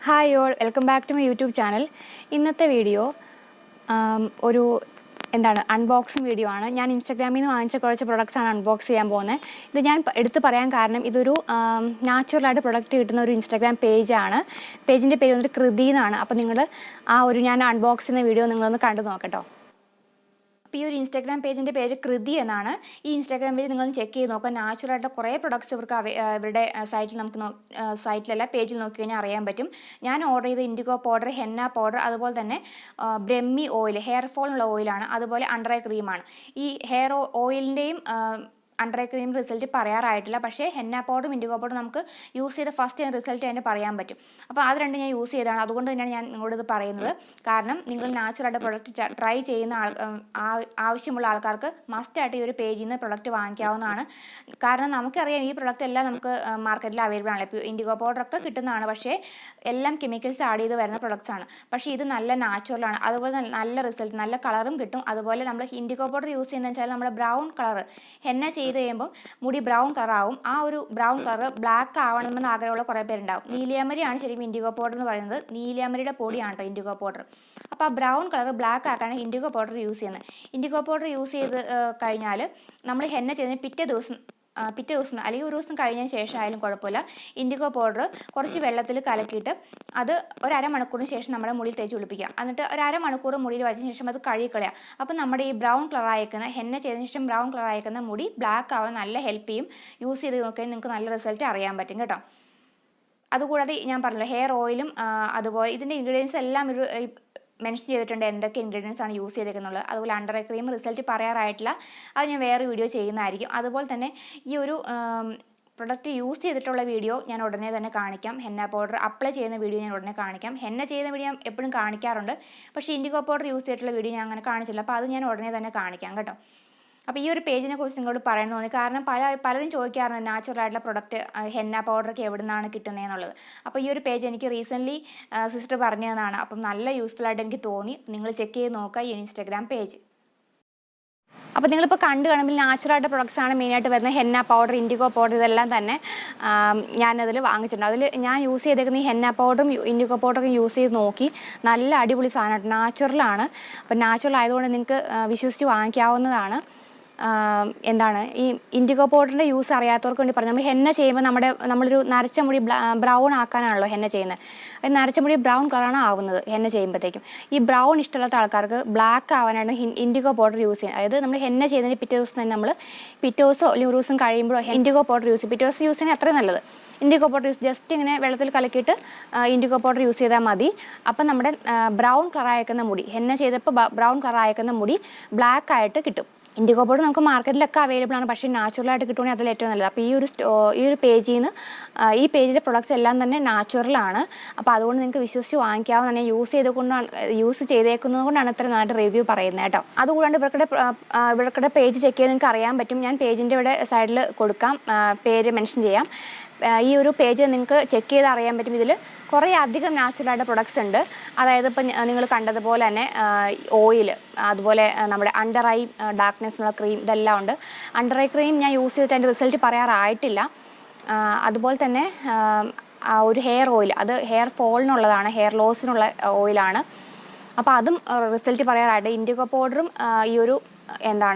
Hi all, welcome back to my YouTube channel. ഇന്നത്തെ video ഒരു unboxing video ആണ്. ഞാൻ ഇൻസ്റ്റാഗ്രാമിൽ നിന്ന് വാങ്ങിച്ച കുറച്ച് പ്രൊഡക്ട്സ് ആണ് അൺബോക്സ് ചെയ്യാൻ പോകുന്നത്. ഇത് ഞാൻ എടുത്ത് പറയാൻ കാരണം ഇതൊരു നാച്ചുറലായിട്ട് പ്രൊഡക്റ്റ് കിട്ടുന്ന ഒരു ഇൻസ്റ്റാഗ്രാം പേജാണ്. പേജിൻ്റെ പേര് വന്നിട്ട് കൃതി എന്നാണ്. അപ്പോൾ നിങ്ങൾ ഞാൻ അൺബോക്സ് ചെയ്യുന്ന വീഡിയോ നിങ്ങളൊന്ന് കണ്ടു നോക്കട്ടോ. അപ്പോൾ ഈ ഒരു ഇൻസ്റ്റാഗ്രാം പേജിൻ്റെ പേര് കൃതി എന്നാണ്. ഈ ഇൻസ്റ്റാഗ്രാം പേജ് നിങ്ങൾ ചെക്ക് ചെയ്ത് നോക്കാം. നാച്ചുറലായിട്ട് കുറേ പ്രൊഡക്ട്സ് ഇവർക്ക് ഇവരുടെ സൈറ്റിൽ നമുക്ക് സൈറ്റിലല്ല പേജിൽ നോക്കി കഴിഞ്ഞാൽ അറിയാൻ പറ്റും. ഞാൻ ഓർഡർ ചെയ്ത ഇൻഡിഗോ പൗഡർ, ഹെന്ന പൗഡർ, അതുപോലെ തന്നെ ബ്രഹ്മി ഓയിൽ, ഹെയർ ഫോളിനുള്ള ഓയിലാണ്. അതുപോലെ അണ്ടർ ഐ ക്രീമാണ്. ഈ ഹെയർ ഓയിലിൻ്റെയും അണ്ടർ ഐ ക്രീം റിസൾട്ട് പറയാറായിട്ടില്ല. പക്ഷേ ഹെന്ന പൗഡറും ഇൻഡിഗോ പൗഡറും നമുക്ക് യൂസ് ചെയ്ത ഫസ്റ്റ് റിസൾട്ട് അതിന് പറയാൻ പറ്റും. അപ്പോൾ അത് രണ്ടും ഞാൻ യൂസ് ചെയ്തതാണ്. അതുകൊണ്ട് തന്നെയാണ് ഞാൻ നിങ്ങളോട് ഇത് പറയുന്നത്. കാരണം നിങ്ങൾ നാച്ചുറലായിട്ട് പ്രൊഡക്റ്റ് ട്രൈ ചെയ്യുന്ന ആവശ്യമുള്ള ആൾക്കാർക്ക് മസ്റ്റായിട്ട് ഈ ഒരു പേജിൽ നിന്ന് പ്രൊഡക്റ്റ് വാങ്ങിക്കാവുന്നതാണ്. കാരണം നമുക്കറിയാം ഈ പ്രൊഡക്റ്റ് എല്ലാം നമുക്ക് മാർക്കറ്റിൽ അവൈലബിൾ ആണ്. ഇപ്പോൾ ഇൻഡിഗോ പൗഡറൊക്കെ കിട്ടുന്നതാണ്. പക്ഷേ എല്ലാം കെമിക്കൽസ് ആഡ് ചെയ്ത് വരുന്ന പ്രൊഡക്ട്സ് ആണ്. പക്ഷേ ഇത് നല്ല നാച്ചുറലാണ്. അതുപോലെ നല്ല റിസൾട്ട്, നല്ല കളറും കിട്ടും. അതുപോലെ നമ്മൾ ഇൻഡിഗോ പൗഡർ യൂസ് ചെയ്യുന്നതെന്ന് വെച്ചാൽ നമ്മുടെ ബ്രൗൺ കളർ ഹെന്ന ചെയ്ത് കഴിയുമ്പോൾ മുടി ബ്രൗൺ കളർ ആവും. ആ ഒരു ബ്രൗൺ കളർ ബ്ലാക്ക് ആവണമെന്ന് ആഗ്രഹമുള്ള കുറേ പേരുണ്ടാവും. നീലിയാമരിയാണ് ശരിക്കും ഇൻഡിഗോ പൗഡർ എന്ന് പറയുന്നത്. നീലിയാമരിയുടെ പൊടിയാണ് കേട്ടോ ഇൻഡിഗോ പൗഡർ. അപ്പോൾ ആ ബ്രൗൺ കളർ ബ്ലാക്ക് ആക്കാനാണ് ഇൻഡിഗോ പൗഡർ യൂസ് ചെയ്യുന്നത്. ഇൻഡിഗോ പൗഡർ യൂസ് ചെയ്ത് കഴിഞ്ഞാൽ നമ്മൾ ഹെന്ന ചെയ്തതിന് പിറ്റേ ദിവസം അല്ലെങ്കിൽ ഒരു ദിവസം കഴിഞ്ഞതിന് ശേഷം ആയാലും കുഴപ്പമില്ല, ഇൻഡിഗോ പൗഡർ കുറച്ച് വെള്ളത്തിൽ കലക്കിയിട്ട് അത് ഒരു അരമണിക്കൂറിന് ശേഷം നമ്മുടെ മുടിയിൽ തേച്ച് കുളിപ്പിക്കുക. എന്നിട്ട് ഒരു അരമണിക്കൂർ മുടിയിൽ വെച്ചതിന് ശേഷം അത് കഴുകിക്കളയുക. അപ്പോൾ നമ്മുടെ ഈ ബ്രൗൺ കളർ അയക്കുന്ന ഹെന്ന ചെയ്തതിന് ശേഷം ബ്രൗൺ കളർ അയക്കുന്ന മുടി ബ്ലാക്ക് ആവാൻ നല്ല ഹെൽപ്പ് ചെയ്യും. യൂസ് ചെയ്ത് നോക്കിയാൽ നിങ്ങൾക്ക് നല്ല റിസൾട്ട് അറിയാൻ പറ്റും കേട്ടോ. അതുകൂടാതെ ഞാൻ പറഞ്ഞല്ലോ ഹെയർ ഓയിലും അതുപോലെ ഇതിൻ്റെ ഇൻഗ്രീഡിയൻസ് എല്ലാം ഒരു മെൻഷൻ ചെയ്തിട്ടുണ്ട് എന്തൊക്കെ ഇൻഗ്രീഡിയൻസ് ആണ് യൂസ് ചെയ്തേക്കുന്നുള്ളത്. അതുപോലെ അണ്ടർ ഐ ക്രീം റിസൾട്ട് പറയാറായിട്ടില്ല, അത് ഞാൻ വേറെ വീഡിയോ ചെയ്യുന്നതായിരിക്കും. അതുപോലെ തന്നെ ഈ ഒരു പ്രൊഡക്റ്റ് യൂസ് ചെയ്തിട്ടുള്ള വീഡിയോ ഞാൻ ഉടനെ തന്നെ കാണിക്കാം. ഹെന്ന പൗഡർ അപ്ലൈ ചെയ്യുന്ന വീഡിയോ ഞാൻ ഉടനെ കാണിക്കാം. ഹെന്ന ചെയ്യുന്ന വീഡിയോ ഞാൻ എപ്പോഴും കാണിക്കാറുണ്ട്. പക്ഷേ ഇൻഡിഗോ പൗഡർ യൂസ് ചെയ്തിട്ടുള്ള വീഡിയോ ഞാൻ അങ്ങനെ കാണിച്ചില്ല. അപ്പോൾ അത് ഞാൻ ഉടനെ തന്നെ കാണിക്കാം കേട്ടോ. അപ്പോൾ ഈ ഒരു പേജിനെ കുറിച്ച് നിങ്ങളോട് പറയണമെന്ന് തോന്നി. കാരണം പലരും ചോദിക്കാറുണ്ട് നാച്ചുറലായിട്ടുള്ള പ്രൊഡക്റ്റ് ഹെന്ന പൗഡറൊക്കെ എവിടെ നിന്നാണ് കിട്ടുന്നതെന്നുള്ളത്. അപ്പോൾ ഈ ഒരു പേജ് എനിക്ക് റീസെൻ്റ്ലി സിസ്റ്റർ പറഞ്ഞു തന്നതാണ്. അപ്പം നല്ല യൂസ്ഫുൾ ആയിട്ട് എനിക്ക് തോന്നി. നിങ്ങൾ ചെക്ക് ചെയ്ത് നോക്കുക ഈ ഇൻസ്റ്റാഗ്രാം പേജ്. അപ്പോൾ നിങ്ങളിപ്പോൾ കാണുമ്പോൾ നാച്ചുറലായിട്ട് പ്രൊഡക്ട്സ് ആണ് മെയിനായിട്ട് വരുന്നത്. ഹെന്ന പൗഡർ, ഇൻഡിഗോ പൗഡർ, ഇതെല്ലാം തന്നെ ഞാനതിൽ വാങ്ങിച്ചിട്ടുണ്ട്. അതിൽ ഞാൻ യൂസ് ചെയ്തേക്കുന്ന ഈ ഹെന്ന പൗഡറും ഇൻഡിഗോ പൗഡറും യൂസ് ചെയ്ത് നോക്കി. നല്ല അടിപൊളി സാധനമാണ്, നാച്ചുറലാണ്. അപ്പോൾ നാച്ചുറൽ ആയതുകൊണ്ട് നിങ്ങൾക്ക് വിശ്വസിച്ച് വാങ്ങിക്കാവുന്നതാണ്. ഈ ഇൻഡിഗോ പൗഡറിൻ്റെ യൂസ് അറിയാത്തവർക്ക് വേണ്ടി പറഞ്ഞു. നമ്മൾ ഹെന്ന ചെയ്യുമ്പോൾ നമ്മളൊരു നരച്ച മുടി ബ്രൗൺ ആക്കാനാണല്ലോ ഹെന്ന ചെയ്യുന്നത്. നരച്ച മുടി ബ്രൗൺ കളറാണ് ആവുന്നത് ഹെന്ന ചെയ്യുമ്പോഴത്തേക്കും. ഈ ബ്രൗൺ ഇഷ്ടമില്ലാത്ത ആൾക്കാർക്ക് ബ്ലാക്ക് ആവാനാണ് ഇൻഡിഗോ പൗഡർ യൂസ് ചെയ്യുന്നത്. അതായത് നമ്മൾ ഹെന്ന ചെയ്തതിന് പിറ്റേ ദിവസം തന്നെ നമ്മൾ പിറ്റേ ദിവസമോ അല്ലെങ്കിൽ ഒരു ദിവസം കഴിയുമ്പോഴോ ഇൻഡിഗോ പൗഡർ യൂസ് ചെയ്യും. പിറ്റേ ദിവസം യൂസ് ചെയ്യുന്നത് അത്രയും നല്ലത്. ഇൻഡിഗോ പൗഡർ യൂസ് ജസ്റ്റ് ഇങ്ങനെ വെള്ളത്തിൽ കലക്കിയിട്ട് ഇൻഡിഗോ പൗഡർ യൂസ് ചെയ്താൽ മതി. അപ്പം നമ്മുടെ ബ്രൗൺ കളർ അയക്കുന്ന മുടി, ഹെന്ന ചെയ്തപ്പോൾ ബ്രൗൺ കളർ അയക്കുന്ന മുടി ബ്ലാക്ക് ആയിട്ട് കിട്ടും. ഇൻഡിഗോ പൗഡർ നമുക്ക് മാർക്കറ്റിലൊക്കെ അവൈലബിൾ ആണ്. പക്ഷേ നാച്ചുറലായിട്ട് കിട്ടുകയാണെങ്കിൽ അതിൽ ഏറ്റവും നല്ലത്. അപ്പോൾ ഈ ഒരു പേജിൽ നിന്ന് ഈ പേജിലെ പ്രൊഡക്ട്സ് എല്ലാം തന്നെ നാച്ചുറലാണ്. അപ്പോൾ അതുകൊണ്ട് നിങ്ങൾക്ക് വിശ്വസിച്ച് വാങ്ങിക്കാവുന്നതാണ്. യൂസ് ചെയ്തേക്കുന്നത് കൊണ്ടാണ് ഇത്ര നന്നായിട്ട് റിവ്യൂ പറയുന്നത് കേട്ടോ. അതുകൂടാണ്ട് ഇവർക്കുടെ പേജ് ചെക്ക് ചെയ്ത് നിങ്ങൾക്ക് അറിയാൻ പറ്റും. ഞാൻ പേജിൻ്റെ ഇവിടെ സൈഡിൽ കൊടുക്കാം, പേര് മെൻഷൻ ചെയ്യാം. ഈ ഒരു പേജ് നിങ്ങൾക്ക് ചെക്ക് ചെയ്ത് അറിയാൻ പറ്റും. ഇതിൽ കുറേ അധികം നാച്ചുറലായിട്ട് പ്രൊഡക്ട്സ് ഉണ്ട്. അതായത് ഇപ്പം നിങ്ങൾ കണ്ടതുപോലെ തന്നെ ഓയിൽ, അതുപോലെ നമ്മുടെ അണ്ടർ ഐ ഡാർക്ക്നെസ്സിനുള്ള ക്രീം, ഇതെല്ലാം ഉണ്ട്. അണ്ടർ ഐ ക്രീം ഞാൻ യൂസ് ചെയ്തിട്ട് അതിൻ്റെ റിസൾട്ട് പറയാറായിട്ടില്ല. അതുപോലെ തന്നെ ഒരു ഹെയർ ഓയിൽ, അത് ഹെയർ ഫോളിനുള്ളതാണ്, ഹെയർ ലോസിനുള്ള ഓയിലാണ്. അപ്പോൾ അതും റിസൾട്ട് പറയാറായിട്ട്. ഇൻഡിഗോ പൗഡറും ഈ ഒരു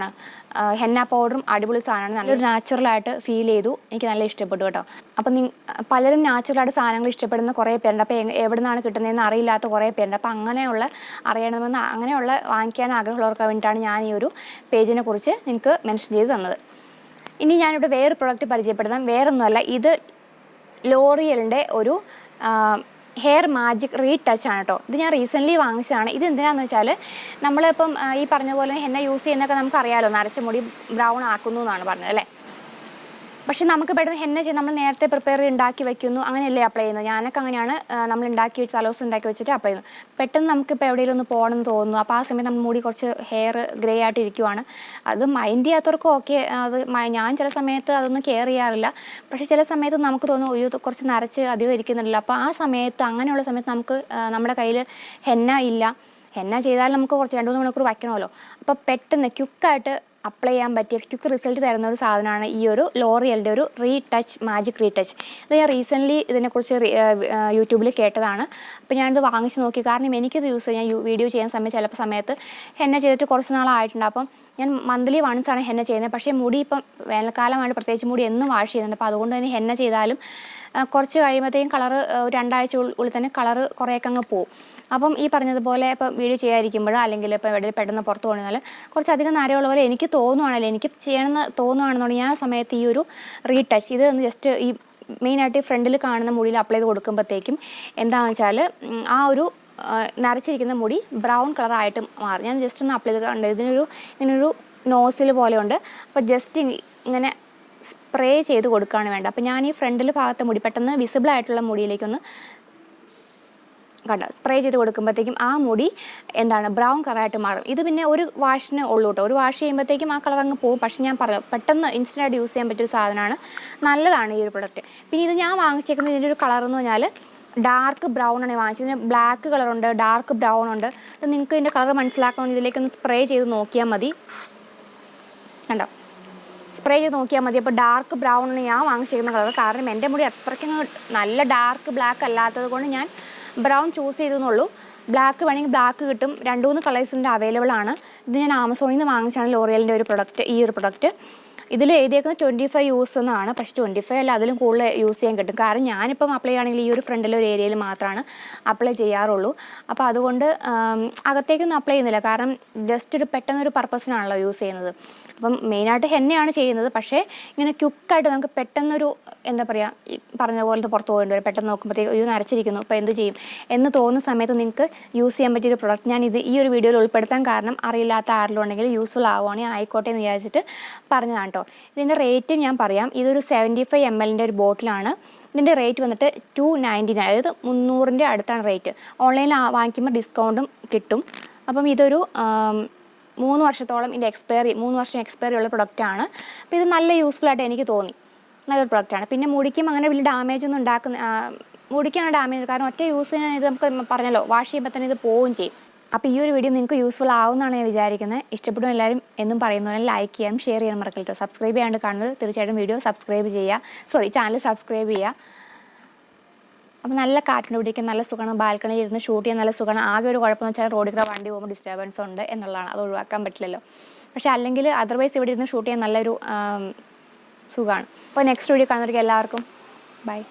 ഹെന്ന പൗഡറും അടിപൊളി സാധനമാണ്. നല്ലൊരു നാച്ചുറലായിട്ട് ഫീൽ ചെയ്തു. എനിക്ക് നല്ല ഇഷ്ടപ്പെട്ടു കേട്ടോ. അപ്പം പലരും നാച്ചുറലായിട്ട് സാധനങ്ങൾ ഇഷ്ടപ്പെടുന്ന കുറേ പേരുണ്ട്. അപ്പോൾ എവിടെ നിന്നാണ് കിട്ടുന്നതെന്ന് അറിയില്ലാത്ത കുറേ പേരുണ്ട്. അപ്പോൾ അങ്ങനെയുള്ള വാങ്ങിക്കാൻ ആഗ്രഹമുള്ളവർക്ക് വേണ്ടിയിട്ടാണ് ഞാൻ ഈ ഒരു പേജിനെ കുറിച്ച് നിങ്ങൾക്ക് മെൻഷൻ ചെയ്ത് തന്നത്. ഇനി ഞാനിവിടെ വേറെ പ്രൊഡക്റ്റ് പരിചയപ്പെടുത്താം. വേറൊന്നുമല്ല, ഇത് ലോറിയലിൻ്റെ ഒരു ഹെയർ മാജിക് റീടച്ച് ആണ് കേട്ടോ. ഇത് ഞാൻ റീസെൻ്റ്ലി വാങ്ങിച്ചതാണ്. ഇത് എന്തിനാണെന്ന് വെച്ചാൽ നമ്മളിപ്പം ഈ പറഞ്ഞ പോലെ ഹെന്ന യൂസ് ചെയ്യുന്നതൊക്കെ നമുക്കറിയാമല്ലോ, നരച്ച മുടി ബ്രൗൺ ആക്കുന്നു എന്നാണ് പറഞ്ഞത് അല്ലേ. പക്ഷെ നമുക്ക് പെട്ടെന്ന് ഹെന്ന ചെയ്ത് നമ്മൾ നേരത്തെ പ്രിപ്പയർ ഉണ്ടാക്കി വെക്കുന്നു, അങ്ങനെയല്ലേ അപ്ലൈ ചെയ്യുന്നത്. ഞാനൊക്കെ അങ്ങനെയാണ് നമ്മൾ തലേദിവസം ഉണ്ടാക്കി വെച്ചിട്ട് അപ്ലൈ ചെയ്യുന്നത്. പെട്ടെന്ന് നമുക്കിപ്പോൾ എവിടെയെങ്കിലും ഒന്ന് പോകണമെന്ന് തോന്നുന്നു. അപ്പോൾ ആ സമയത്ത് നമ്മൾ മുടി കുറച്ച് ഹെയർ ഗ്രേ ആയിട്ട് ഇരിക്കുവാണ്. അത് മൈൻഡ് ചെയ്യാത്തവർക്കും ഓക്കെ. ഞാൻ ചില സമയത്ത് അതൊന്നും കെയർ ചെയ്യാറില്ല. പക്ഷേ ചില സമയത്ത് നമുക്ക് തോന്നും കുറച്ച് നരച്ച് അധികം ഇരിക്കുന്നില്ല. അപ്പോൾ ആ സമയത്ത് അങ്ങനെയുള്ള സമയത്ത് നമുക്ക് നമ്മുടെ കയ്യിൽ ഹെന്ന ഇല്ല. ഹെന്ന ചെയ്താൽ നമുക്ക് കുറച്ച് 2-3 മണിക്കൂർ വയ്ക്കണമല്ലോ. അപ്പോൾ പെട്ടെന്ന് ക്വിക്കായിട്ട് അപ്ലൈ ചെയ്യാൻ പറ്റിയ ക്വിക്ക് റിസൾട്ട് തരുന്ന ഒരു സാധനമാണ് ഈ ഒരു ലോറിയലിൻ്റെ ഒരു റീടച്ച് മാജിക് റീടച്ച്. ഇത് ഞാൻ റീസെൻ്റ്ലി ഇതിനെക്കുറിച്ച് യൂട്യൂബിൽ കേട്ടതാണ്. അപ്പോൾ ഞാനിത് വാങ്ങിച്ച് നോക്കി. കാരണം എനിക്കിത് യൂസ് ചെയ്യാൻ വീഡിയോ ചെയ്യാൻ സമയത്ത് ഹെന്ന ചെയ്തിട്ട് കുറച്ച് നാളായിട്ടുണ്ട്. അപ്പം ഞാൻ മന്ത്ലി വൺസാണ് ഹെന്ന ചെയ്യുന്നത്. പക്ഷേ മുടി ഇപ്പം വേനൽക്കാലമായിട്ട് പ്രത്യേകിച്ച് മുടി എന്നും വാഷ് ചെയ്യുന്നുണ്ട്. അപ്പോൾ അതുകൊണ്ട് തന്നെ ഹെന്ന ചെയ്താലും കുറച്ച് കഴിയുമ്പോഴത്തേക്കും കളറ് 2 ആഴ്ച ഉള്ളിൽ തന്നെ കളറ് കുറേയൊക്കെ അങ്ങ് പോവും. അപ്പം ഈ പറഞ്ഞതുപോലെ ഇപ്പോൾ വീഡിയോ ചെയ്യാതിരിക്കുമ്പോഴോ അല്ലെങ്കിൽ ഇപ്പോൾ എവിടെയും പെട്ടെന്ന് പുറത്ത് പോകണമെന്നാൽ കുറച്ചധികം നരയുള്ള പോലെ എനിക്ക് തോന്നുവാണല്ലോ, എനിക്ക് ചെയ്യണമെന്ന് തോന്നുവാണെന്നുണ്ടെങ്കിൽ ഞാൻ ആ സമയത്ത് ഈ ഒരു റീടച്ച് ഇത് ഒന്ന് ജസ്റ്റ് ഈ മെയിനായിട്ട് ഫ്രണ്ടിൽ കാണുന്ന മുടിയിൽ അപ്ലൈ ചെയ്ത് കൊടുക്കുമ്പോഴത്തേക്കും എന്താണെന്ന് വെച്ചാൽ ആ ഒരു നരച്ചിരിക്കുന്ന മുടി ബ്രൗൺ കളറായിട്ട് മാറും. ഞാൻ ജസ്റ്റ് ഒന്ന് അപ്ലൈ ചെയ്ത് കണ്ടു. ഇങ്ങനൊരു നോസിൽ പോലെ ഉണ്ട്. അപ്പോൾ ജസ്റ്റ് ഇങ്ങനെ സ്പ്രേ ചെയ്ത് കൊടുക്കുകയാണ് വേണ്ടത്. അപ്പോൾ ഞാൻ ഈ ഫ്രണ്ടിൽ ഭാഗത്തെ മുടി പെട്ടെന്ന് വിസിബിൾ ആയിട്ടുള്ള മുടിയിലേക്കൊന്ന് കണ്ടോ സ്പ്രേ ചെയ്ത് കൊടുക്കുമ്പോഴത്തേക്കും ആ മുടി എന്താണ് ബ്രൗൺ കളറായിട്ട് മാറും. ഇത് പിന്നെ ഒരു വാഷിന് ഉള്ളൂ കേട്ടോ. ഒരു വാഷ് ചെയ്യുമ്പോഴത്തേക്കും ആ കളർ അങ്ങ് പോകും. പക്ഷേ ഞാൻ പറഞ്ഞു പെട്ടെന്ന് ഇൻസ്റ്റൻ്റായിട്ട് യൂസ് ചെയ്യാൻ പറ്റിയൊരു സാധനമാണ്. നല്ലതാണ് ഈ ഒരു പ്രൊഡക്റ്റ്. പിന്നെ ഇത് ഞാൻ വാങ്ങിച്ചേക്കുന്നത് ഇതിൻ്റെ ഒരു കളർ എന്ന് പറഞ്ഞാൽ ഡാർക്ക് ബ്രൗൺ ആണ് വാങ്ങിച്ചത്. ഇതിന് ബ്ലാക്ക് കളറുണ്ട്, ഡാർക്ക് ബ്രൗൺ ഉണ്ട്. ഇത് നിങ്ങൾക്ക് ഇതിൻ്റെ കളർ മനസ്സിലാക്കണമെങ്കിൽ ഇതിലേക്കൊന്ന് സ്പ്രേ ചെയ്ത് നോക്കിയാൽ മതി. കണ്ടോ സ്പ്രേ ചെയ്ത് നോക്കിയാൽ മതി. അപ്പോൾ ഡാർക്ക് ബ്രൗൺ ആണ് ഞാൻ വാങ്ങിച്ചിരിക്കുന്ന കളർ. കാരണം എൻ്റെ മുടി അത്രയ്ക്കും നല്ല ഡാർക്ക് ബ്ലാക്ക് അല്ലാത്തത് കൊണ്ട് ഞാൻ ബ്രൗൺ ചൂസ് ചെയ്തെന്നുള്ളൂ. ബ്ലാക്ക് വേണമെങ്കിൽ ബ്ലാക്ക് കിട്ടും. 2-3 കളേഴ്സിൻ്റെ അവൈലബിൾ ആണ്. ഇത് ഞാൻ ആമസോണിൽ നിന്ന് വാങ്ങിച്ചാണ് ലോറിയലിൻ്റെ ഒരു പ്രൊഡക്റ്റ്. ഈ ഒരു പ്രൊഡക്റ്റ് ഇതിൽ എഴുതിയേക്കുന്നത് 25 യൂസ് എന്നാണ്. പക്ഷേ 25 അല്ല, അതിലും കൂടുതൽ യൂസ് ചെയ്യാൻ കിട്ടും. കാരണം ഞാനിപ്പം അപ്ലൈ ചെയ്യുകയാണെങ്കിൽ ഈ ഒരു ഫ്രണ്ടിലെ ഒരു ഏരിയയിൽ മാത്രമാണ് അപ്ലൈ ചെയ്യാറുള്ളൂ. അപ്പോൾ അതുകൊണ്ട് അകത്തേക്കൊന്നും അപ്ലൈ ചെയ്യുന്നില്ല. കാരണം ജസ്റ്റ് ഒരു പെട്ടെന്നൊരു പർപ്പസിനാണല്ലോ യൂസ് ചെയ്യുന്നത്. അപ്പം മെയിനായിട്ട് ഹെന്നയാണ് ചെയ്യുന്നത്. പക്ഷേ ഇങ്ങനെ ക്വിക്കായിട്ട് നമുക്ക് പെട്ടെന്നൊരു എന്താ പറയുക ഈ പറഞ്ഞ പോലത്തെ പുറത്ത് പോകേണ്ടി വരും. പെട്ടെന്ന് നോക്കുമ്പോഴത്തേക്ക് ഇത് നരച്ചിരിക്കുന്നു, ഇപ്പോൾ എന്ത് ചെയ്യും എന്ന് തോന്നുന്ന സമയത്ത് നിങ്ങൾക്ക് യൂസ് ചെയ്യാൻ പറ്റിയൊരു പ്രൊഡക്റ്റ് ഞാൻ ഈ ഒരു വീഡിയോയിൽ ഉൾപ്പെടുത്താൻ കാരണം അറിയില്ലാത്ത ആരെങ്കിലും ഉണ്ടെങ്കിൽ യൂസ്ഫുൾ ആവുകയാണെങ്കിൽ ആയിക്കോട്ടെ എന്ന് വിചാരിച്ചിട്ട് പറഞ്ഞതാണ് കേട്ടോ. ഇതിൻ്റെ റേറ്റും ഞാൻ പറയാം. ഇതൊരു 75 ml ഒരു ബോട്ടിലാണ്. ഇതിൻ്റെ റേറ്റ് വന്നിട്ട് 299, അതായത് 300 അടുത്താണ് റേറ്റ്. ഓൺലൈനിൽ വാങ്ങിക്കുമ്പോൾ ഡിസ്കൗണ്ടും കിട്ടും. അപ്പം ഇതൊരു 3 വർഷത്തോളം ഇതിൻ്റെ 3 വർഷം എക്സ്പയറി ഉള്ള പ്രൊഡക്റ്റാണ്. അപ്പോൾ ഇത് നല്ല യൂസ്ഫുൾ ആയിട്ട് എനിക്ക് തോന്നി. നല്ലൊരു പ്രൊഡക്റ്റാണ്. പിന്നെ മുടിക്കും അങ്ങനെ വലിയ ഡാമേജ് ഒന്നും മുടിക്കാണ് ഡാമേജ്. കാരണം ഒറ്റ യൂസിന് ഇത് നമുക്ക് പറഞ്ഞല്ലോ വാഷ് ചെയ്യുമ്പോൾ തന്നെ ഇത് പോവുകയും ചെയ്യും. അപ്പോൾ ഈ ഒരു വീഡിയോ നിങ്ങൾക്ക് യൂസ്ഫുൾ ആവുമെന്നാണ് ഞാൻ വിചാരിക്കുന്നത്. ഇഷ്ടപ്പെടുന്ന എല്ലാവരും എന്നും പറയുന്ന പോലെ ലൈക്ക് ചെയ്യാനും ഷെയർ ചെയ്യാനും മറക്കല്ലോ. സബ്സ്ക്രൈബ് ചെയ്യാണ്ട് കാണുന്നത് തീർച്ചയായിട്ടും വീഡിയോ സബ്സ്ക്രൈബ് ചെയ്യുക. ചാനൽ സബ്സ്ക്രൈബ് ചെയ്യുക. അപ്പോൾ നല്ല കാറ്റിന് പിടിക്കാൻ നല്ല സുഖമാണ്. ബാൽക്കണിയിൽ ഇരുന്ന് ഷൂട്ട് ചെയ്യാൻ നല്ല സുഖമാണ്. ആകെ ഒരു കുഴപ്പമെന്ന് വെച്ചാൽ റോഡിൽ കൂടെ വണ്ടി പോകുമ്പോൾ ഡിസ്റ്റർബൻസ് ഉണ്ട് എന്നുള്ളതാണ്. അത് ഒഴിവാക്കാൻ പറ്റില്ലല്ലോ. പക്ഷേ അല്ലെങ്കിൽ അതർവൈസ് ഇവിടെ ഇരുന്ന് ഷൂട്ട് ചെയ്യാൻ നല്ലൊരു സുഖമാണ്. അപ്പോൾ നെക്സ്റ്റ് വീഡിയോ കാണുന്നവർക്ക് എല്ലാവർക്കും ബൈ.